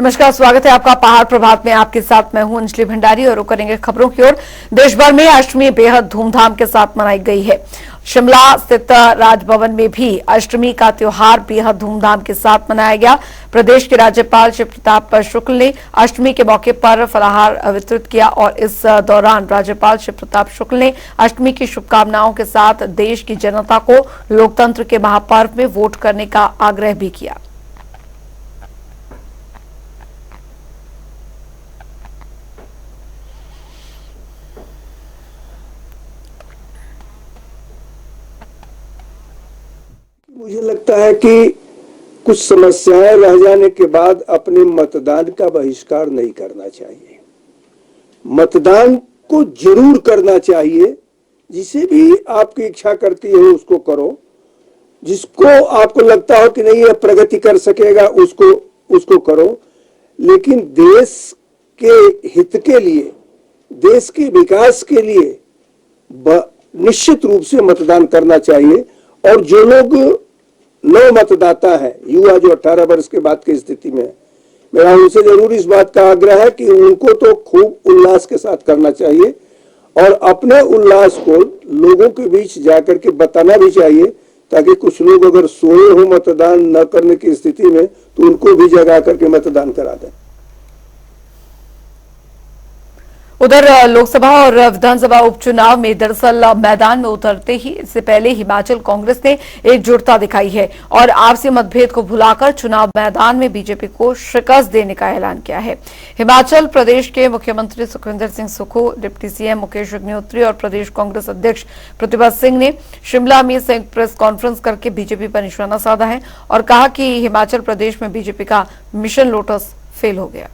नमस्कार, स्वागत है आपका पहाड़ प्रभात में। आपके साथ मैं हूं अंजलि भंडारी और रुक करेंगे खबरों की ओर। देश भर में अष्टमी बेहद धूमधाम के साथ मनाई गई है। शिमला स्थित राजभवन में भी अष्टमी का त्योहार बेहद धूमधाम के साथ मनाया गया। प्रदेश के राज्यपाल शिव प्रताप शुक्ल ने अष्टमी के मौके पर फलाहार वितरित किया और इस दौरान राज्यपाल शिव प्रताप शुक्ल ने अष्टमी की शुभकामनाओं के साथ देश की जनता को लोकतंत्र के महापर्व में वोट करने का आग्रह भी किया। मुझे लगता है कि कुछ समस्याएं रह जाने के बाद अपने मतदान का बहिष्कार नहीं करना चाहिए। मतदान को जरूर करना चाहिए। जिसे भी आपकी इच्छा करती है उसको करो। जिसको आपको लगता हो कि नहीं ये प्रगति कर सकेगा उसको करो। लेकिन देश के हित के लिए, देश के विकास के लिए निश्चित रूप से मतदान करना चाहिए। और जो लोग नव मतदाता है, युवा जो 18 वर्ष के बाद की स्थिति में है, मेरा उनसे जरूर इस बात का आग्रह है कि उनको तो खूब उल्लास के साथ करना चाहिए और अपने उल्लास को लोगों के बीच जाकर के बताना भी चाहिए, ताकि कुछ लोग अगर सोए हो मतदान न करने की स्थिति में तो उनको भी जगा करके मतदान करा दें। उधर लोकसभा और विधानसभा उपचुनाव में दरअसल मैदान में उतरते ही इससे पहले हिमाचल कांग्रेस ने एकजुटता दिखाई है और आपसी मतभेद को भुलाकर चुनाव मैदान में बीजेपी को शिकस्त देने का ऐलान किया है। हिमाचल प्रदेश के मुख्यमंत्री सुखविंदर सिंह सुक्खू, डिप्टी सीएम मुकेश अग्निहोत्री और प्रदेश कांग्रेस अध्यक्ष प्रतिभा सिंह ने शिमला में संयुक्त प्रेस कॉन्फ्रेंस करके बीजेपी पर निशाना साधा है और कहा कि हिमाचल प्रदेश में बीजेपी का मिशन लोटस फेल हो गया।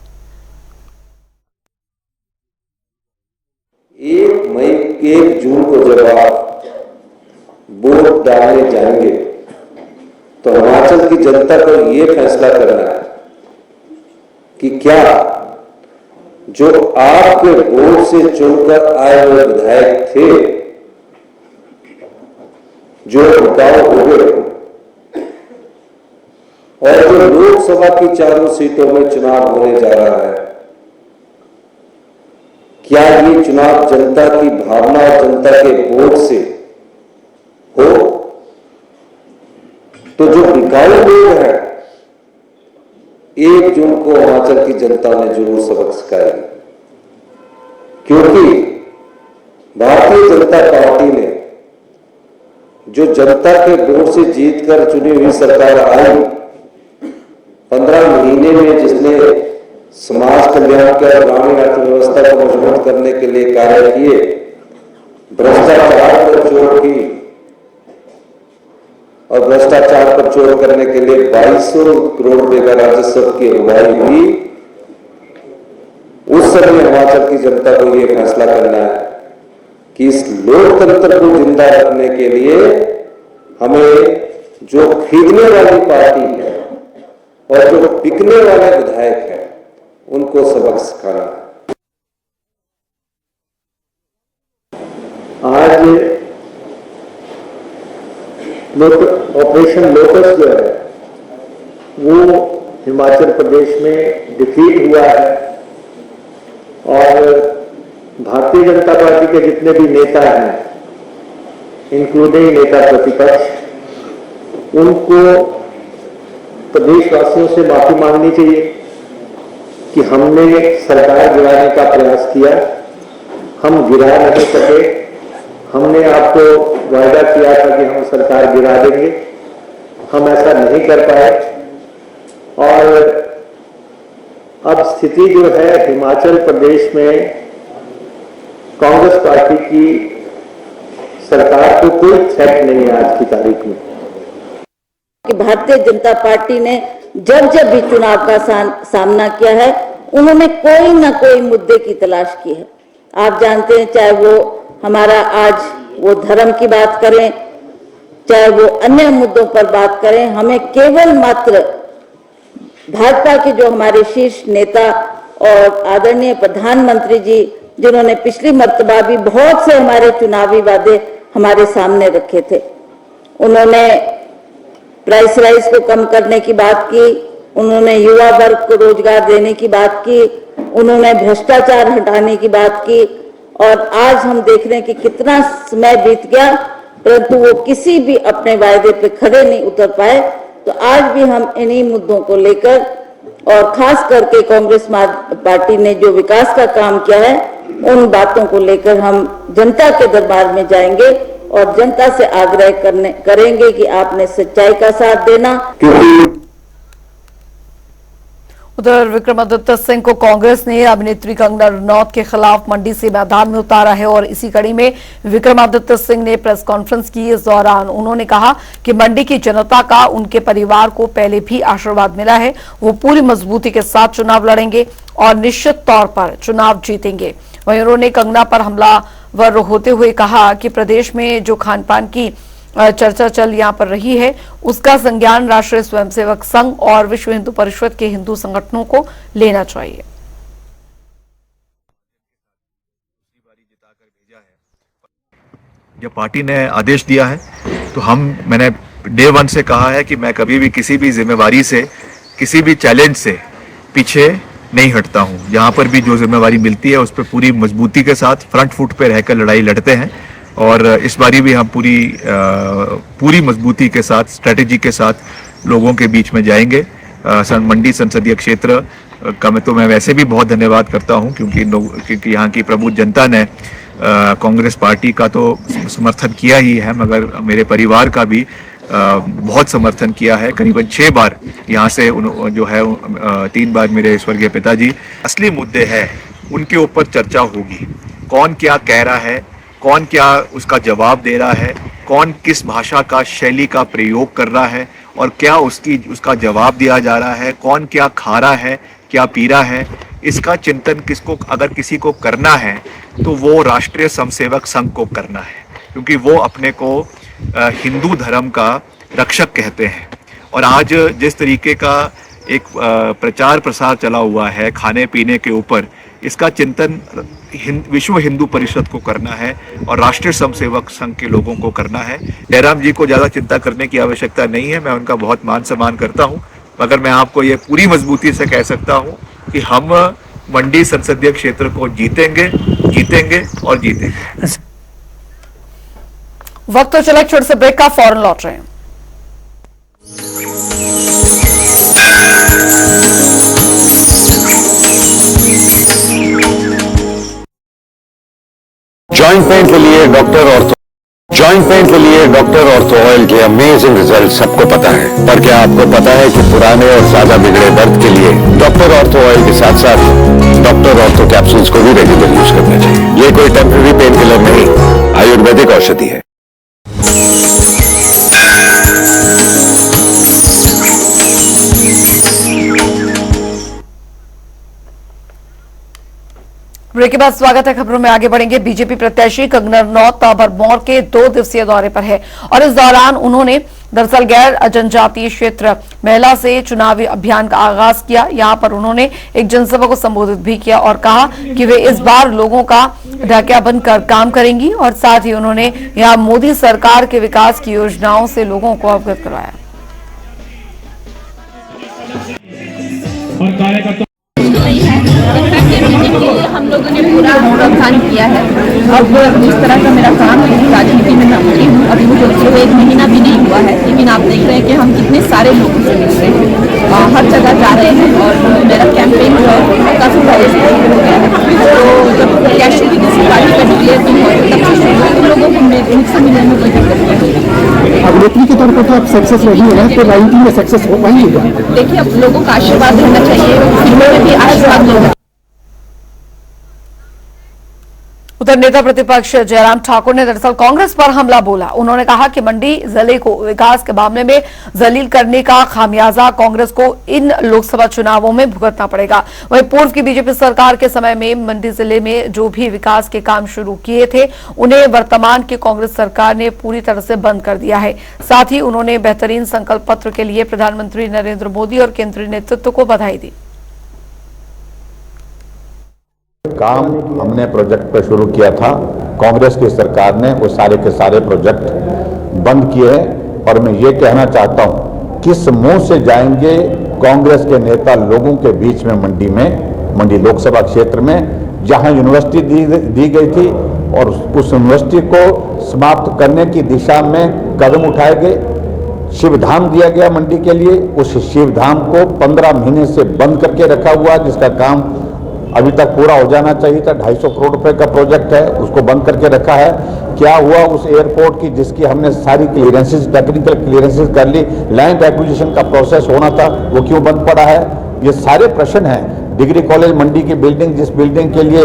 1 जून को जब आप वोट डालने जाएंगे तो हिमाचल की जनता को यह फैसला करना है कि क्या जो आपके वोट से चुनकर आए हुए विधायक थे, जो हटाओ हो गए, और जो लोकसभा की चारों सीटों में चुनाव होने जा रहा है, क्या ये चुनाव जनता की भावना और जनता के वोट से हो? तो जो बिकाऊ लोग हैं, 1 जून को हिमाचल की जनता ने जरूर सबक सिखाएगी, क्योंकि भारतीय जनता पार्टी ने जो जनता के वोट से जीतकर चुनी हुई सरकार आई, 15 महीने में जिसने समाज कल्याण के और ग्रामीण अर्थव्यवस्था को मजबूत करने के लिए कार्य किए, भ्रष्टाचार पर चोट की और भ्रष्टाचार पर चोट करने के लिए 2200 करोड़ रुपए का राजस्व की अगुवाई हुई, उस समय हिमाचल की जनता को यह फैसला करना है कि इस लोकतंत्र को जिंदा रखने के लिए हमें जो खरीदने वाली पार्टी है और जो बिकने वाले विधायक है उनको सबक सिखाना। आज ऑपरेशन लोटस जो है वो हिमाचल प्रदेश में डिफीट हुआ है और भारतीय जनता पार्टी के जितने भी नेता हैं, इंक्लूडिंग नेता प्रतिपक्ष, उनको प्रदेशवासियों से माफी मांगनी चाहिए कि हमने सरकार गिराने का प्रयास किया, हम गिरा नहीं सके। हमने आपको वायदा किया था कि हम सरकार गिरा देंगे, हम ऐसा नहीं कर पाए और अब स्थिति जो है हिमाचल प्रदेश में कांग्रेस पार्टी की सरकार को कोई थ्रेट नहीं है आज की तारीख में। कि भारतीय जनता पार्टी ने जब भी चुनाव का सामना किया है, उन्होंने कोई ना कोई मुद्दे की तलाश की है। आप जानते हैं, चाहे वो हमारा आज वो धर्म की बात करें, चाहे वो अन्य मुद्दों पर बात करें, हमें केवल मात्र भाजपा के जो हमारे शीर्ष नेता और आदरणीय प्रधानमंत्री जी, जिन्होंने पिछली मर्तबा भी बहुत से हमारे चुनावी वादे हमारे सामने रखे थे, उन्होंने प्राइस राइज को कम करने की बात की, उन्होंने युवा वर्ग को रोजगार देने की बात की, उन्होंने भ्रष्टाचार हटाने की बात की। और आज हम देख रहे हैं कि कितना समय बीत गया परंतु वो किसी भी अपने वायदे पे खड़े नहीं उतर पाए। तो आज भी हम इन्हीं मुद्दों को लेकर और खास करके कांग्रेस पार्टी ने जो विकास का काम किया है उन बातों को लेकर हम जनता के दरबार में जाएंगे और जनता से आग्रह करेंगे कि आपने सच्चाई का साथ देना। उधर विक्रमादित्य सिंह को कांग्रेस ने अभिनेत्री कंगना रनौत के खिलाफ मंडी से मैदान में उतारा है और इसी कड़ी में विक्रमादित्य सिंह ने प्रेस कॉन्फ्रेंस की। इस दौरान उन्होंने कहा कि मंडी की जनता का उनके परिवार को पहले भी आशीर्वाद मिला है, वो पूरी मजबूती के साथ चुनाव लड़ेंगे और निश्चित तौर पर चुनाव जीतेंगे। वहीं उन्होंने कंगना पर हमलावर होते हुए कहा कि प्रदेश में जो खान पान की चर्चा चल यहां पर रही है उसका संज्ञान राष्ट्रीय स्वयंसेवक संघ और विश्व हिंदू परिषद के हिंदू संगठनों को लेना चाहिए। जब पार्टी ने आदेश दिया है तो मैंने डे 1 से कहा है कि मैं कभी भी किसी भी जिम्मेवारी से, किसी भी चैलेंज से पीछे नहीं हटता हूं। जहां पर भी जो जिम्मेवारी मिलती है उस पर पूरी मजबूती के साथ फ्रंट फुट पे रहकर लड़ाई लड़ते हैं और इस बारी भी हम पूरी मजबूती के साथ, स्ट्रेटेजी के साथ लोगों के बीच में जाएंगे। मंडी संसदीय क्षेत्र का मैं वैसे भी बहुत धन्यवाद करता हूं क्योंकि यहाँ की प्रबुद्ध जनता ने कांग्रेस पार्टी का तो समर्थन किया ही है मगर मेरे परिवार का भी बहुत समर्थन किया है। करीबन 6 बार यहाँ से जो है 3 बार मेरे स्वर्गीय पिताजी। असली मुद्दे हैं उनके ऊपर चर्चा होगी, कौन क्या कह रहा है, कौन क्या उसका जवाब दे रहा है, कौन किस भाषा का शैली का प्रयोग कर रहा है और क्या उसका जवाब दिया जा रहा है, कौन क्या खा रहा है, क्या पी रहा है। इसका चिंतन अगर किसी को करना है तो वो राष्ट्रीय स्वयंसेवक संघ को करना है क्योंकि वो अपने को हिंदू धर्म का रक्षक कहते हैं। और आज जिस तरीके का एक प्रचार प्रसार चला हुआ है खाने पीने के ऊपर, इसका चिंतन विश्व हिंदू परिषद को करना है और राष्ट्रीय स्वयंसेवक संघ के लोगों को करना है। जयराम जी को ज्यादा चिंता करने की आवश्यकता नहीं है, मैं उनका बहुत मान सम्मान करता हूं, मगर मैं आपको ये पूरी मजबूती से कह सकता हूं कि हम मंडी संसदीय क्षेत्र को जीतेंगे और जीतेंगे। वक्त तो चला छोटे से ब्रेक का, फौरन लौट रहे हैं। जॉइंट पेन के लिए डॉक्टर ऑर्थो ऑयल के अमेजिंग रिजल्ट सबको पता है, पर क्या आपको पता है कि पुराने और ज्यादा बिगड़े दर्द के लिए डॉक्टर ऑर्थो ऑयल के साथ साथ डॉक्टर ऑर्थो कैप्सूल्स को भी रेगुलर यूज करना चाहिए। ये कोई टेम्पररी पेन किलर नहीं, आयुर्वेदिक औषधि है। ब्रेक के बाद स्वागत है। खबरों में आगे बढ़ेंगे। बीजेपी प्रत्याशी कंगना रनौत भरमौर के 2 दिवसीय दौरे पर है और इस दौरान उन्होंने दरअसल गैर जनजातीय क्षेत्र महिला से चुनावी अभियान का आगाज किया। यहां पर उन्होंने एक जनसभा को संबोधित भी किया और कहा कि वे इस बार लोगों का ढाकिया बनकर काम करेंगी और साथ ही उन्होंने यहां मोदी सरकार के विकास की योजनाओं से लोगों को अवगत करवाया। हम लोगों ने पूरा प्रावधान किया है। अब जिस तरह का मेरा काम है, राजनीति में मैं जुड़ी हूँ, अभी मुझे 1 महीना भी नहीं हुआ है, लेकिन आप देख रहे हैं कि हम कितने सारे लोगों से मिल रहे हैं, हर जगह जा रहे हैं और मेरा कैंपेन जो है काफी बड़े स्तर पर हो गया है। तो जब प्रत्याशी भी किसी पार्टी का डिक्लेयर नहीं हो तब से शुरू उन लोगों को मुझसे मिलने में कोई दिक्कत नहीं। अभिनेत्री के तौर पर तो आप सक्सेस रही है, तो राजनीति में सक्सेस हो पाएंगे? देखिए, अब लोगों का आशीर्वाद रहना चाहिए, फिल्मों में भी आशीर्वाद लोग। उधर नेता प्रतिपक्ष जयराम ठाकुर ने दरअसल कांग्रेस पर हमला बोला। उन्होंने कहा कि मंडी जिले को विकास के मामले में जलील करने का खामियाजा कांग्रेस को इन लोकसभा चुनावों में भुगतना पड़ेगा। वहीं पूर्व की बीजेपी सरकार के समय में मंडी जिले में जो भी विकास के काम शुरू किए थे उन्हें वर्तमान की कांग्रेस सरकार ने पूरी तरह से बंद कर दिया है। साथ ही उन्होंने बेहतरीन संकल्प पत्र के लिए प्रधानमंत्री नरेंद्र मोदी और केंद्रीय नेतृत्व को बधाई दी। काम हमने प्रोजेक्ट पर शुरू किया था, कांग्रेस की सरकार ने वो सारे के सारे प्रोजेक्ट बंद किए हैं और मैं ये कहना चाहता हूं किस मुंह से जाएंगे कांग्रेस के नेता लोगों के बीच में मंडी लोकसभा क्षेत्र में जहां यूनिवर्सिटी दी गई थी और उस यूनिवर्सिटी को समाप्त करने की दिशा में कदम उठाए गए। शिवधाम दिया गया मंडी के लिए, उस शिवधाम को 15 महीने से बंद करके रखा हुआ, जिसका काम अभी तक पूरा हो जाना चाहिए था। 250 करोड़ रुपए का प्रोजेक्ट है, उसको बंद करके रखा है। क्या हुआ उस एयरपोर्ट की जिसकी हमने सारी क्लियरेंसेस, टेक्निकल क्लियरेंसेस कर ली, लैंड एक्विजिशन का प्रोसेस होना था, वो क्यों बंद पड़ा है? ये सारे प्रश्न हैं। डिग्री कॉलेज मंडी की बिल्डिंग, जिस बिल्डिंग के लिए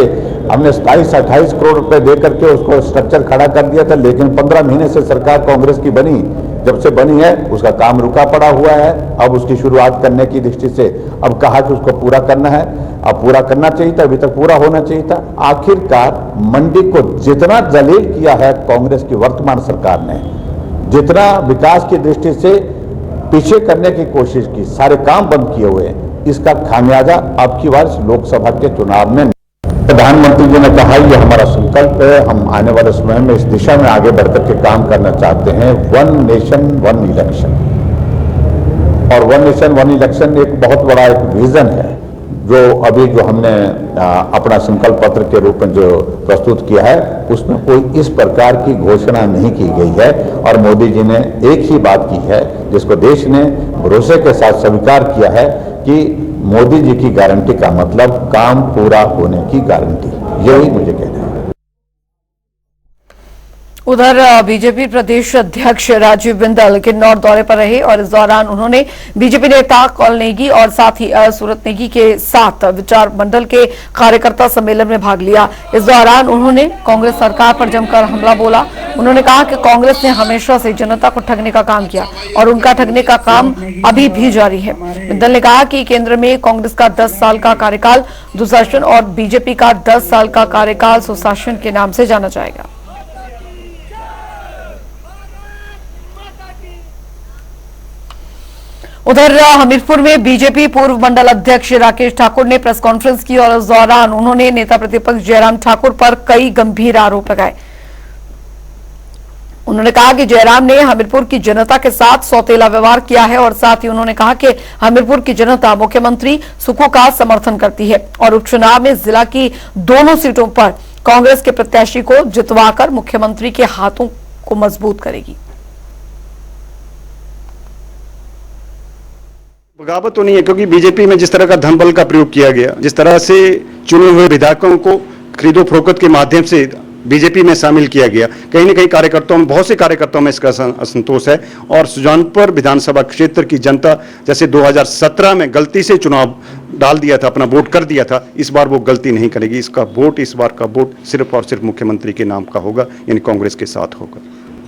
हमने 27-28 करोड़ रुपए दे करके उसको स्ट्रक्चर खड़ा कर दिया था, लेकिन 15 महीने से सरकार कांग्रेस की बनी, जब से बनी है उसका काम रुका पड़ा हुआ है। अब उसकी शुरुआत करने की दृष्टि से अब कहा कि उसको पूरा करना है, अब पूरा करना चाहिए था, अभी तक पूरा होना चाहिए था। आखिरकार मंडी को जितना जलील किया है कांग्रेस की वर्तमान सरकार ने, जितना विकास की दृष्टि से पीछे करने की कोशिश की, सारे काम बंद किए हुए हैं, इसका खामियाजा अब की बार लोकसभा के चुनाव में। प्रधानमंत्री जी ने कहा ये हमारा संकल्प है, हम आने वाले समय में इस दिशा में आगे बढ़कर के काम करना चाहते हैं। 1 नेशन 1 इलेक्शन, और 1 नेशन 1 इलेक्शन एक बहुत बड़ा एक विजन है जो हमने अपना संकल्प पत्र के रूप में जो प्रस्तुत किया है, उसमें कोई इस प्रकार की घोषणा नहीं की गई है। और मोदी जी ने एक ही बात की है जिसको देश ने भरोसे के साथ स्वीकार किया है कि मोदी जी की गारंटी का मतलब काम पूरा होने की गारंटी, यही मुझे कहना है। उधर बीजेपी प्रदेश अध्यक्ष राजीव बिंदल किन्नौर दौरे पर रहे और इस दौरान उन्होंने बीजेपी नेता कौल नेगी और साथ ही सूरत नेगी के साथ विचार मंडल के कार्यकर्ता सम्मेलन में भाग लिया। इस दौरान उन्होंने कांग्रेस सरकार पर जमकर हमला बोला। उन्होंने कहा कि कांग्रेस ने हमेशा से जनता को ठगने का काम किया और उनका ठगने का काम अभी भी जारी है। बिंदल ने कहा कि केंद्र में कांग्रेस का 10 साल का कार्यकाल दुशासन और बीजेपी का 10 साल का कार्यकाल सुशासन के नाम से जाना जाएगा। उधर हमीरपुर में बीजेपी पूर्व मंडल अध्यक्ष राकेश ठाकुर ने प्रेस कॉन्फ्रेंस की और इस दौरान उन्होंने नेता प्रतिपक्ष जयराम ठाकुर पर कई गंभीर आरोप लगाए। उन्होंने कहा कि जयराम ने हमीरपुर की जनता के साथ सौतेला व्यवहार किया है और साथ ही उन्होंने कहा कि हमीरपुर की जनता मुख्यमंत्री सुखो का समर्थन करती है और उपचुनाव में जिला की दोनों सीटों पर कांग्रेस के प्रत्याशी को जितवाकर मुख्यमंत्री के हाथों को मजबूत करेगी। बगावत तो नहीं है, क्योंकि बीजेपी में जिस तरह का धन बल का प्रयोग किया गया, जिस तरह से चुने हुए विधायकों को खरीदो फरोख्त के माध्यम से बीजेपी में शामिल किया गया, कहीं न कहीं कार्यकर्ताओं में, बहुत से कार्यकर्ताओं में इसका असंतोष है। और सुजानपुर विधानसभा क्षेत्र की जनता जैसे 2017 में गलती से चुनाव डाल दिया था, अपना वोट कर दिया था, इस बार वो गलती नहीं करेगी। इसका वोट, इस बार का वोट सिर्फ और सिर्फ मुख्यमंत्री के नाम का होगा, यानी कांग्रेस के साथ होगा।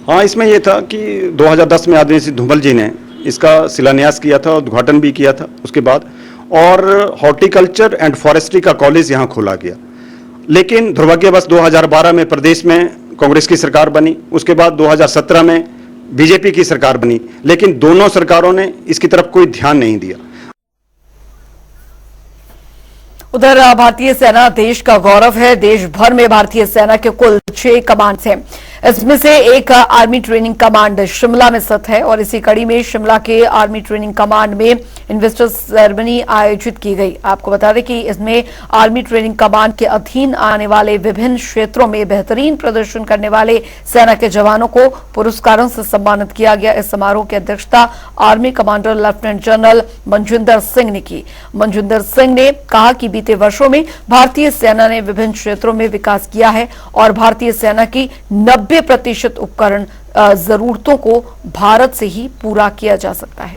हाँ, इसमें यह था कि 2010 में आदरणीय सिंह धूमल जी ने इसका शिलान्यास किया था, उद्घाटन भी किया था उसके बाद, और हॉर्टिकल्चर एंड फॉरेस्ट्री का कॉलेज यहाँ खोला गया। लेकिन दुर्भाग्यवश 2012 में प्रदेश में कांग्रेस की सरकार बनी, उसके बाद 2017 में बीजेपी की सरकार बनी, लेकिन दोनों सरकारों ने इसकी तरफ कोई ध्यान नहीं दिया। उधर भारतीय सेना देश का गौरव है। देश भर में भारतीय सेना के कुल 6 कमांड्स हैं। इसमें से एक आर्मी ट्रेनिंग कमांड शिमला में स्थित है और इसी कड़ी में शिमला के आर्मी ट्रेनिंग कमांड में इन्वेस्टर्स सेरेमनी आयोजित की गई। आपको बता दें कि इसमें आर्मी ट्रेनिंग कमांड के अधीन आने वाले विभिन्न क्षेत्रों में बेहतरीन प्रदर्शन करने वाले सेना के जवानों को पुरस्कारों से सम्मानित किया गया। इस समारोह की अध्यक्षता army commander lieutenant general Manjinder Singh ने की। मनजिंदर सिंह ने कहा कि बीते वर्षों में भारतीय सेना ने विभिन्न क्षेत्रों में विकास किया है और भारतीय सेना की 90% उपकरण जरूरतों को भारत से ही पूरा किया जा सकता है।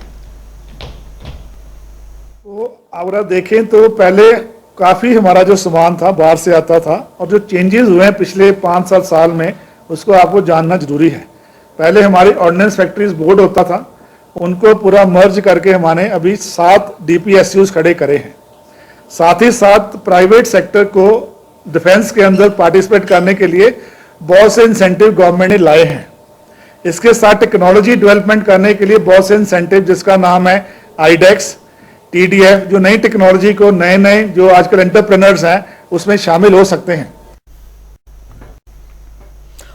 तो अगर आप देखें तो पहले काफी हमारा जो सामान था बाहर से आता था, और जो चेंजेस हुए हैं पिछले 5-7 साल में, उसको आपको जानना जरूरी है। पहले हमारी ऑर्डिनेंस फैक्ट्रीज बोर्ड होता था, उनको पूरा मर्ज करके हमने अभी 7 DPSUs खड़े करे हैं। साथ ही साथ प्राइवेट सेक्टर को डिफेंस के अंदर पार्टिसिपेट करने के लिए बहुत से इंसेंटिव गवर्नमेंट ने लाए हैं। इसके साथ टेक्नोलॉजी डेवलपमेंट करने के लिए बहुत से इंसेंटिव, जिसका नाम है IDEX, TDF, जो नई टेक्नोलॉजी को नए जो आजकल एंटरप्रेन्योर्स हैं उसमें शामिल हो सकते हैं।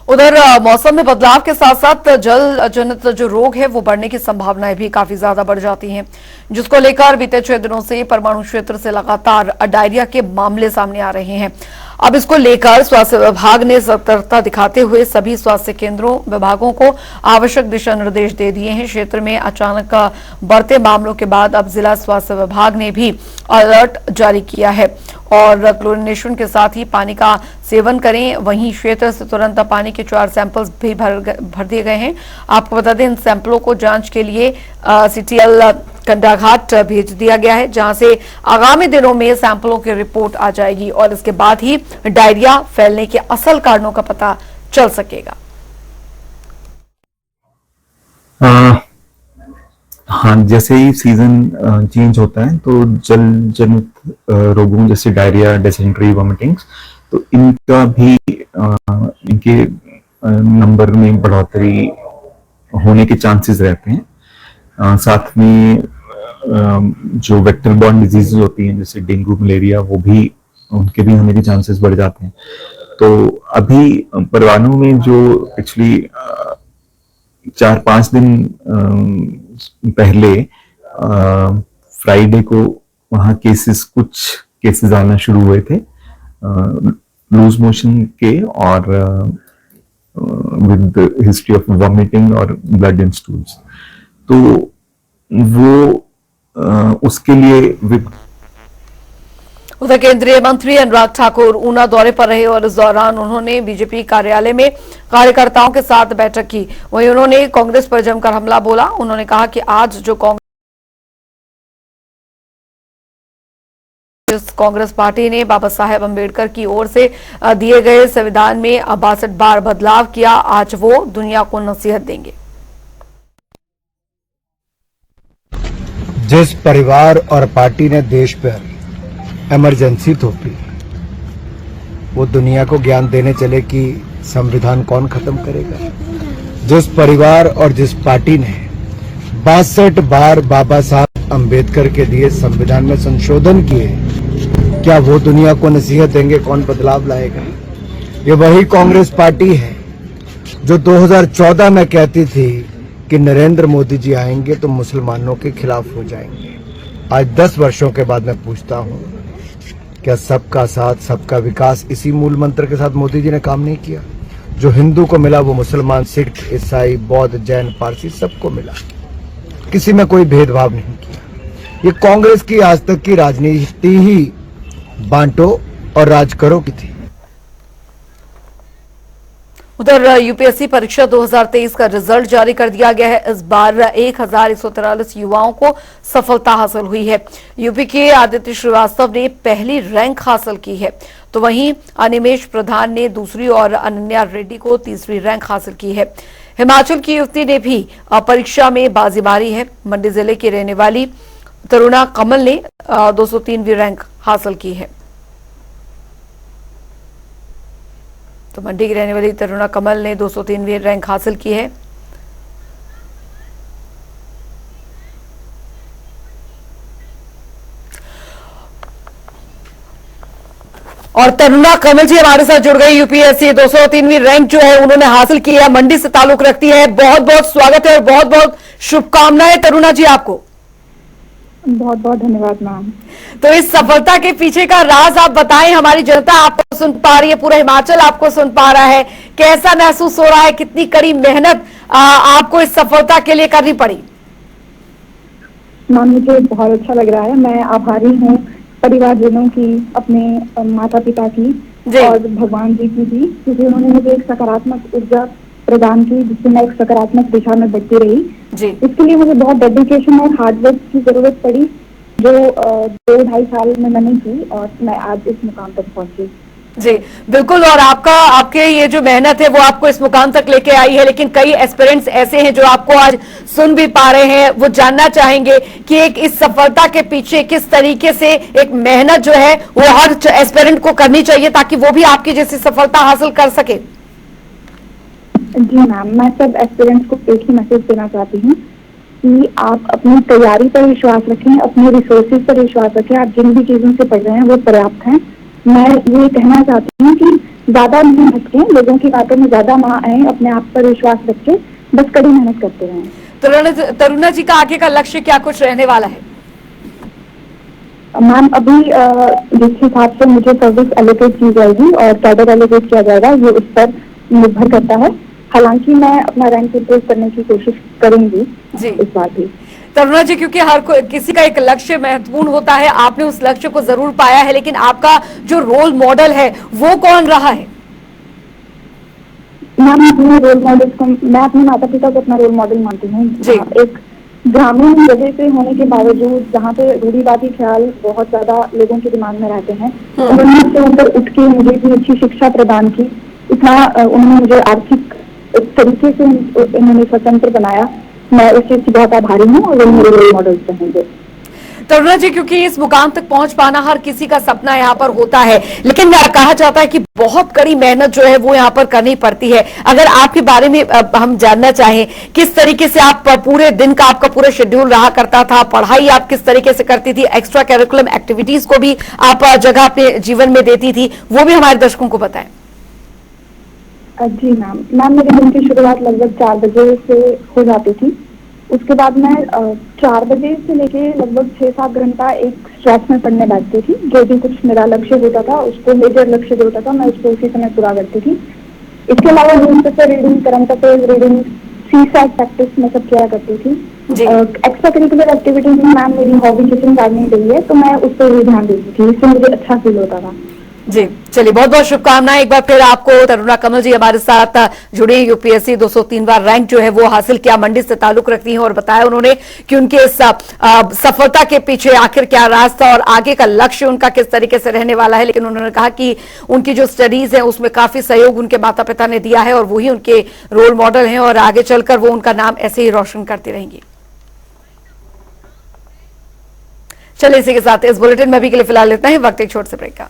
उधर मौसम में बदलाव के साथ साथ जल जनित जो रोग है वो बढ़ने की संभावनाएं भी काफी ज्यादा बढ़ जाती हैं, जिसको लेकर बीते 6 दिनों से परमाणु क्षेत्र से लगातार डायरिया के मामले सामने आ रहे हैं। अब इसको लेकर स्वास्थ्य विभाग ने सतर्कता दिखाते हुए सभी स्वास्थ्य केंद्रों विभागों को आवश्यक दिशा निर्देश दे दिए हैं। क्षेत्र में अचानक बढ़ते मामलों के बाद अब जिला स्वास्थ्य विभाग ने भी अलर्ट जारी किया है और क्लोरिनेशन के साथ ही पानी का सेवन करें। वहीं क्षेत्र से तुरंत पानी के 4 सैंपल्स भी भर दिए गए हैं। आपको बता दें, इन सैंपलों को जांच के लिए CTL कंडाघाट भेज दिया गया है, जहां से आगामी दिनों में सैंपलों की रिपोर्ट आ जाएगी और इसके बाद ही डायरिया फैलने के असल कारणों का पता चल सकेगा। हाँ, जैसे ही सीजन चेंज होता है तो जल जनित रोगों जैसे डायरिया, डिसेंट्री, वॉमिटिंग्स, तो इनका भी इनके नंबर में बढ़ोतरी होने के चांसेस रहते हैं। साथ में जो वेक्टर बॉर्न डिजीजेस होती हैं जैसे डेंगू, मलेरिया, वो भी उनके भी होने के चांसेस बढ़ जाते हैं। तो अभी परवाणु में जो पिछली 4-5 दिन पहले फ्राइडे को वहाँ कुछ केसेस आना शुरू हुए थे लूज मोशन के और विद हिस्ट्री ऑफ वॉमिटिंग और ब्लड इन स्टूल्स। तो वो उसके लिए उधर केंद्रीय मंत्री अनुराग ठाकुर ऊना दौरे पर रहे और इस दौरान उन्होंने बीजेपी कार्यालय में कार्यकर्ताओं के साथ बैठक की। वहीं उन्होंने कांग्रेस पर जमकर हमला बोला। उन्होंने कहा कि आज जो कांग्रेस पार्टी ने बाबा साहेब अंबेडकर की ओर से दिए गए संविधान में 62 बार बदलाव किया, आज वो दुनिया को नसीहत देंगे। जिस परिवार और पार्टी ने देश पर इमरजेंसी थोपी, वो दुनिया को ज्ञान देने चले कि संविधान कौन खत्म करेगा। जिस परिवार और जिस पार्टी ने 62 बार बाबा साहब अंबेडकर के दिए संविधान में संशोधन किए, क्या वो दुनिया को नसीहत देंगे कौन बदलाव लाएगा। ये वही कांग्रेस पार्टी है जो 2014 में कहती थी कि नरेंद्र मोदी जी आएंगे तो मुसलमानों के खिलाफ हो जाएंगे। आज 10 वर्षों के बाद मैं पूछता हूं, क्या सबका साथ सबका विकास इसी मूल मंत्र के साथ मोदी जी ने काम नहीं किया? जो हिंदू को मिला वो मुसलमान, सिख, ईसाई, बौद्ध, जैन, पारसी सबको मिला, किसी में कोई भेदभाव नहीं किया। ये कांग्रेस की आज तक की राजनीति ही बांटो और राज करो की थी। उधर यूपीएससी परीक्षा 2023 का रिजल्ट जारी कर दिया गया है। इस बार 1143 युवाओं को सफलता हासिल हुई है। यूपी के आदित्य श्रीवास्तव ने पहली रैंक हासिल की है, तो वहीं अनिमेश प्रधान ने दूसरी और अनन्या रेड्डी को तीसरी रैंक हासिल की है। हिमाचल की युवती ने भी परीक्षा में बाजी मारी है। मंडी जिले की रहने वाली तरुणा कमल ने 203वीं रैंक हासिल की है। तो मंडी की रहने वाली तरुणा कमल ने 203वीं रैंक हासिल की है। और तरुणा कमल जी हमारे साथ जुड़ गई। यूपीएससी 203वीं रैंक जो है उन्होंने हासिल की है, मंडी से ताल्लुक रखती है। बहुत बहुत स्वागत है और बहुत बहुत शुभकामनाएं तरुणा जी आपको। बहुत बहुत धन्यवाद मैम। तो इस सफलता के पीछे का राज आप बताएं, हमारी जनता आपको सुन पा रही है, पूरा हिमाचल आपको सुन पा रहा है, कैसा महसूस हो रहा है, कितनी कड़ी मेहनत आपको इस सफलता के लिए करनी पड़ी? मैम मुझे बहुत अच्छा लग रहा है। मैं आभारी हूँ परिवारजनों की, अपने माता पिता की और भगवान जी की भी, क्योंकि उन्होंने मुझे एक सकारात्मक ऊर्जा प्रदान की जिससे मैं एक सकारात्मक दिशा में बढ़ती रही। इसके लिए मुझे बहुत डेडिकेशन और हार्डवर्क की जरूरत पड़ी, जो 2-2.5 साल में मैंने की और मैं आज इस मुकाम तक पहुंची। जी बिल्कुल। और आपके ये जो मेहनत है वो आपको इस मुकाम तक लेके आई है, लेकिन कई एस्पिरेंट्स ऐसे हैं जो आपको आज सुन भी पा रहे हैं, वो जानना चाहेंगे कि एक इस सफलता के पीछे किस तरीके से एक मेहनत जो है वो हर एस्पिरेंट को करनी चाहिए ताकि वो भी आपकी जैसी सफलता हासिल कर सके। जी मैम, मैं सब एस्पिरेंट्स को एक ही मैसेज देना चाहती हूँ कि आप अपनी तैयारी पर विश्वास रखें, अपने रिसोर्सेज पर विश्वास रखें। आप जिन भी चीजों से पढ़ रहे हैं वो पर्याप्त हैं। मैं ये कहना चाहती हूँ कि ज्यादा नहीं भटके, लोगों की बातों में ज्यादा ना आए, अपने आप पर विश्वास रखे, बस कड़ी मेहनत करते रहें। तरुणा जी का आगे का लक्ष्य क्या कुछ रहने वाला है? मैम अभी जिस हिसाब से मुझे सर्विस एलोकेट की जाएगी और कैडर एलोकेट किया जाएगा, ये उस पर निर्भर करता है। हालांकि मैं अपना रैंक इंप्रूव करने की कोशिश करूंगी जी इस बार भी। तरुणा जी, क्योंकि हर किसी का एक लक्ष्य महत्वपूर्ण होता है, आपने उस लक्ष्य को जरूर पाया है, लेकिन आपका जो रोल मॉडल है वो कौन रहा है? मैम अपने रोल मॉडल को, मैं अपने माता पिता को अपना रोल मॉडल मानती हूँ। एक ग्रामीण जगह से होने के बावजूद, जहाँ पे रूढ़िवादी ख्याल बहुत ज्यादा लोगों के दिमाग में रहते हैं, उन्होंने उससे ऊपर उठ के मुझे इतनी अच्छी शिक्षा प्रदान की, इतना उन्होंने मुझे आर्थिक तरीके से उन्होंने स्वतंत्र बनाया। मैं उस चीज की बहुत आभारी हूँ और वो मेरे रोल मॉडल्स रहेंगे। तरुणा जी, क्योंकि इस मुकाम तक पहुंच पाना हर किसी का सपना यहाँ पर होता है, लेकिन कहा जाता है कि बहुत कड़ी मेहनत जो है वो यहाँ पर करनी पड़ती है। अगर आपके बारे में हम जानना चाहें, किस तरीके से आप पूरे दिन का आपका पूरा शेड्यूल रहा करता था, पढ़ाई आप किस तरीके से करती थी, एक्स्ट्रा करिकुलम एक्टिविटीज को भी आप जगह अपने जीवन में देती थी, वो भी हमारे दर्शकों को बताएं। जी मैम मेरे दिन की शुरुआत लगभग 4 बजे से हो जाती थी। उसके बाद मैं 4 बजे से लेके लगभग 6-7 घंटा एक स्ट्रेच में पढ़ने बैठती थी। जो भी कुछ मेरा लक्ष्य होता था, उसको मेजर लक्ष्य जो होता था, मैं उसको उसी समय पूरा करती थी। इसके अलावा newspaper reading, current affairs reading, CSAT practice में सब किया करती थी। एक्स्ट्रा करिकुलर एक्टिविटीज में मैम मेरी हॉबी किचन गार्डनिंग रही है, तो मैं उस पर भी ध्यान देती थी, इससे मुझे अच्छा फील होता था। जी चलिए, बहुत बहुत शुभकामनाएं एक बार फिर आपको। तरुणा कमल जी हमारे साथ जुड़े, यूपीएससी 203वां रैंक जो है वो हासिल किया, मंडी से ताल्लुक रखती हैं, और बताया उन्होंने कि उनके इस सफलता के पीछे आखिर क्या राज था और आगे का लक्ष्य उनका किस तरीके से रहने वाला है। लेकिन उन्होंने कहा कि उनकी जो स्टडीज है उसमें काफी सहयोग उनके माता पिता ने दिया है और वही उनके रोल मॉडल हैं और आगे चलकर वो उनका नाम ऐसे ही रोशन करती रहेंगी। चलिए इसी के साथ इस बुलेटिन में अभी के लिए फिलहाल लेते हैं, वक्त एक छोटे से ब्रेक का।